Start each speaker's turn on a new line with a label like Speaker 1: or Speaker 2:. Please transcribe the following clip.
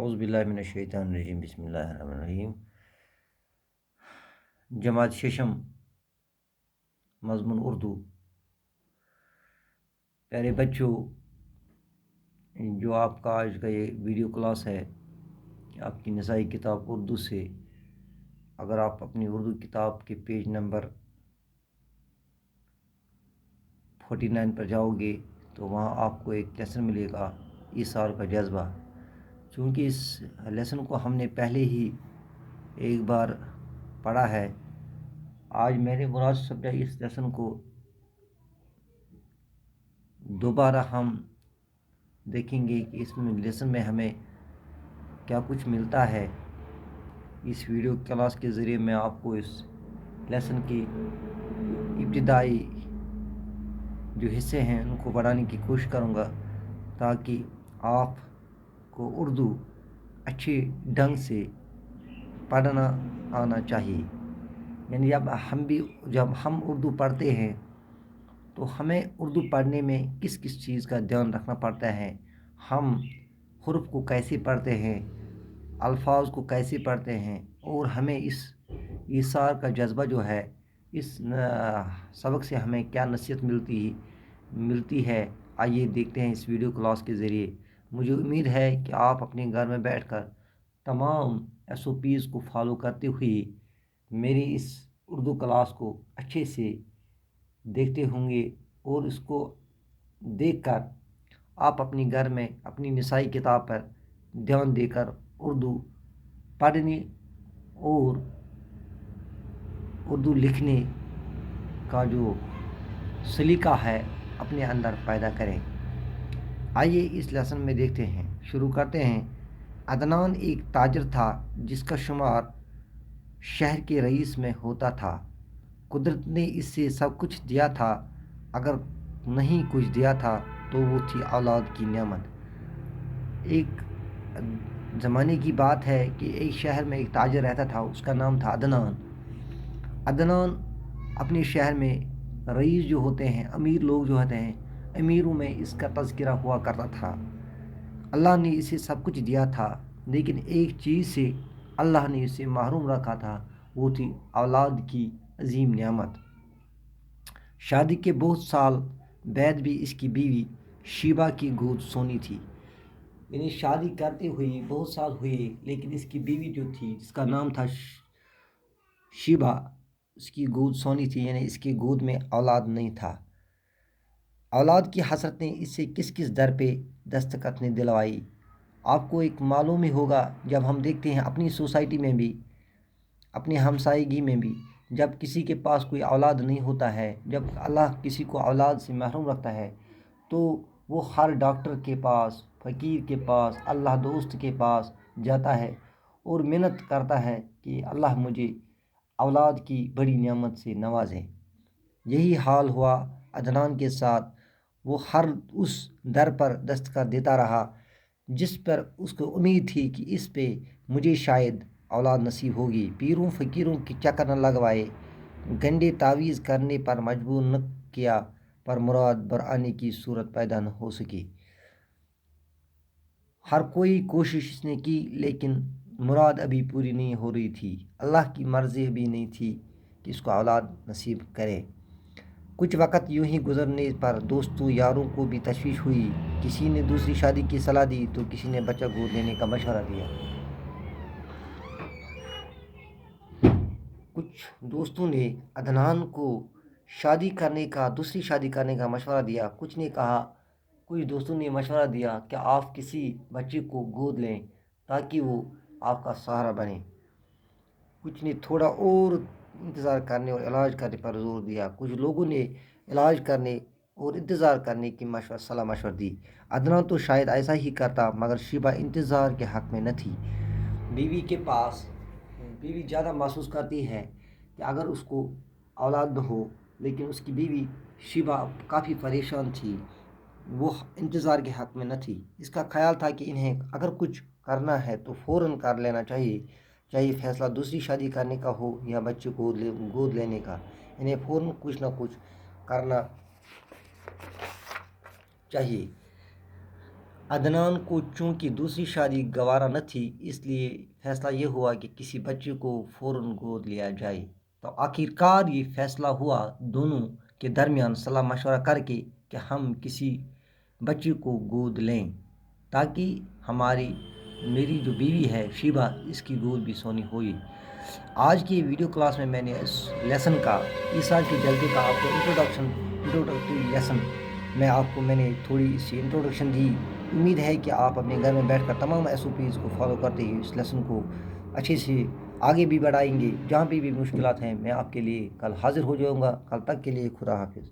Speaker 1: اعوذ باللہ من الشیطان الرجیم بسم اللہ الرحمن الرحیم۔ جماعت ششم مضمون اردو۔ پیارے بچوں، جو آپ کا آج کا یہ ویڈیو کلاس ہے آپ کی نسائی کتاب اردو سے، اگر آپ اپنی اردو کتاب کے پیج نمبر 49 پر جاؤ گے تو وہاں آپ کو ایک لیسن ملے گا، ایثار کا جذبہ۔ چونکہ اس لیسن کو ہم نے پہلے ہی ایک بار پڑھا ہے، آج میں نے مناسب سمجھا اس لیسن کو دوبارہ ہم دیکھیں گے کہ اس لیسن میں ہمیں کیا کچھ ملتا ہے۔ اس ویڈیو کلاس کے ذریعے میں آپ کو اس لیسن کی ابتدائی جو حصے ہیں ان کو پڑھانے کی کوشش کروں گا، تاکہ آپ کو اردو اچھے ڈھنگ سے پڑھنا آنا چاہیے۔ یعنی جب ہم اردو پڑھتے ہیں تو ہمیں اردو پڑھنے میں کس کس چیز کا دھیان رکھنا پڑتا ہے، ہم حروف کو کیسے پڑھتے ہیں، الفاظ کو کیسے پڑھتے ہیں، اور ہمیں اس ایثار کا جذبہ جو ہے اس سبق سے ہمیں کیا نصیحت ملتی ہے۔ آئیے دیکھتے ہیں اس ویڈیو کلاس کے ذریعے۔ مجھے امید ہے کہ آپ اپنے گھر میں بیٹھ کر تمام SOPs کو فالو کرتے ہوئے میری اس اردو کلاس کو اچھے سے دیکھتے ہوں گے، اور اس کو دیکھ کر آپ اپنے گھر میں اپنی نسائی کتاب پر دھیان دے کر اردو پڑھنے اور اردو لکھنے کا جو سلیقہ ہے اپنے اندر پیدا کریں۔ آئیے اس لیسن میں دیکھتے ہیں، شروع کرتے ہیں۔ عدنان ایک تاجر تھا جس کا شمار شہر کے رئیس میں ہوتا تھا۔ قدرت نے اس سے سب کچھ دیا تھا، اگر نہیں کچھ دیا تھا تو وہ تھی اولاد کی نعمت۔ ایک زمانے کی بات ہے کہ ایک شہر میں ایک تاجر رہتا تھا، اس کا نام تھا عدنان۔ عدنان اپنے شہر میں رئیس جو ہوتے ہیں، امیر لوگ جو ہوتے ہیں، امیروں میں اس کا تذکرہ ہوا کرتا تھا۔ اللہ نے اسے سب کچھ دیا تھا، لیکن ایک چیز سے اللہ نے اسے محروم رکھا تھا، وہ تھی اولاد کی عظیم نعمت۔ شادی کے بہت سال بعد بھی اس کی بیوی شیبہ کی گود سونی تھی۔ یعنی شادی کرتے ہوئے بہت سال ہوئے، لیکن اس کی بیوی جو تھی جس کا نام تھا شیبہ، اس کی گود سونی تھی، یعنی اس کی گود میں اولاد نہیں تھا۔ اولاد کی حسرت نے اس سے کس کس در پہ دستخط نے دلوائی۔ آپ کو ایک معلوم ہی ہوگا، جب ہم دیکھتے ہیں اپنی سوسائٹی میں بھی، اپنی ہمسائیگی میں بھی، جب کسی کے پاس کوئی اولاد نہیں ہوتا ہے، جب اللہ کسی کو اولاد سے محروم رکھتا ہے، تو وہ ہر ڈاکٹر کے پاس، فقیر کے پاس، اللہ دوست کے پاس جاتا ہے اور منت کرتا ہے کہ اللہ مجھے اولاد کی بڑی نعمت سے نوازے۔ یہی حال ہوا عدنان کے ساتھ۔ وہ ہر اس در پر دستخط دیتا رہا جس پر اس کو امید تھی کہ اس پہ مجھے شاید اولاد نصیب ہوگی۔ پیروں فقیروں کی چکر نہ لگوائے، گنڈے تعویذ کرنے پر مجبور نہ کیا، پر مراد بر آنے کی صورت پیدا نہ ہو سکی۔ ہر کوئی کوشش اس نے کی، لیکن مراد ابھی پوری نہیں ہو رہی تھی۔ اللہ کی مرضی ابھی نہیں تھی کہ اس کو اولاد نصیب کرے۔ کچھ وقت یوں ہی گزرنے پر دوستوں یاروں کو بھی تشویش ہوئی۔ کسی نے دوسری شادی کی صلاح دی تو کسی نے بچہ گود لینے کا مشورہ دیا۔ کچھ دوستوں نے عدنان کو دوسری شادی کرنے کا مشورہ دیا۔ کچھ دوستوں نے مشورہ دیا کہ آپ کسی بچے کو گود لیں تاکہ وہ آپ کا سہارا بنے۔ کچھ نے تھوڑا اور انتظار کرنے اور علاج کرنے پر زور دیا۔ کچھ لوگوں نے علاج کرنے اور انتظار کرنے کی صلاح مشورہ دی۔ عدنان تو شاید ایسا ہی کرتا، مگر شیبہ انتظار کے حق میں نہ تھی۔ بیوی زیادہ محسوس کرتی ہے کہ اگر اس کو اولاد نہ ہو، لیکن اس کی بیوی شیبہ کافی پریشان تھی، وہ انتظار کے حق میں نہ تھی۔ اس کا خیال تھا کہ انہیں اگر کچھ کرنا ہے تو فوراً کر لینا چاہیے، چاہے فیصلہ دوسری شادی کرنے کا ہو یا بچے کو گود لینے کا، انہیں فوراً کچھ نہ کچھ کرنا چاہیے۔ عدنان کو چونکہ دوسری شادی گوارا نہ تھی، اس لیے فیصلہ یہ ہوا کہ کسی بچے کو فوراً گود لیا جائے۔ تو آخرکار یہ فیصلہ ہوا دونوں کے درمیان صلاح مشورہ کر کے کہ ہم کسی بچے کو گود لیں تاکہ میری جو بیوی ہے شیبہ، اس کی گود بھی سونی ہوئی۔ آج کی ویڈیو کلاس میں نے اس لیسن کا، عیسیٰ کی جلدی کا آپ کو انٹروڈکٹری لیسن میں نے تھوڑی سی انٹروڈکشن دی۔ امید ہے کہ آپ اپنے گھر میں بیٹھ کر تمام SOPs کو فالو کرتے ہی اس لیسن کو اچھے سے آگے بھی بڑھائیں گے۔ جہاں بھی مشکلات ہیں میں آپ کے لیے کل حاضر ہو جاؤں گا۔ کل تک کے لیے خدا حافظ۔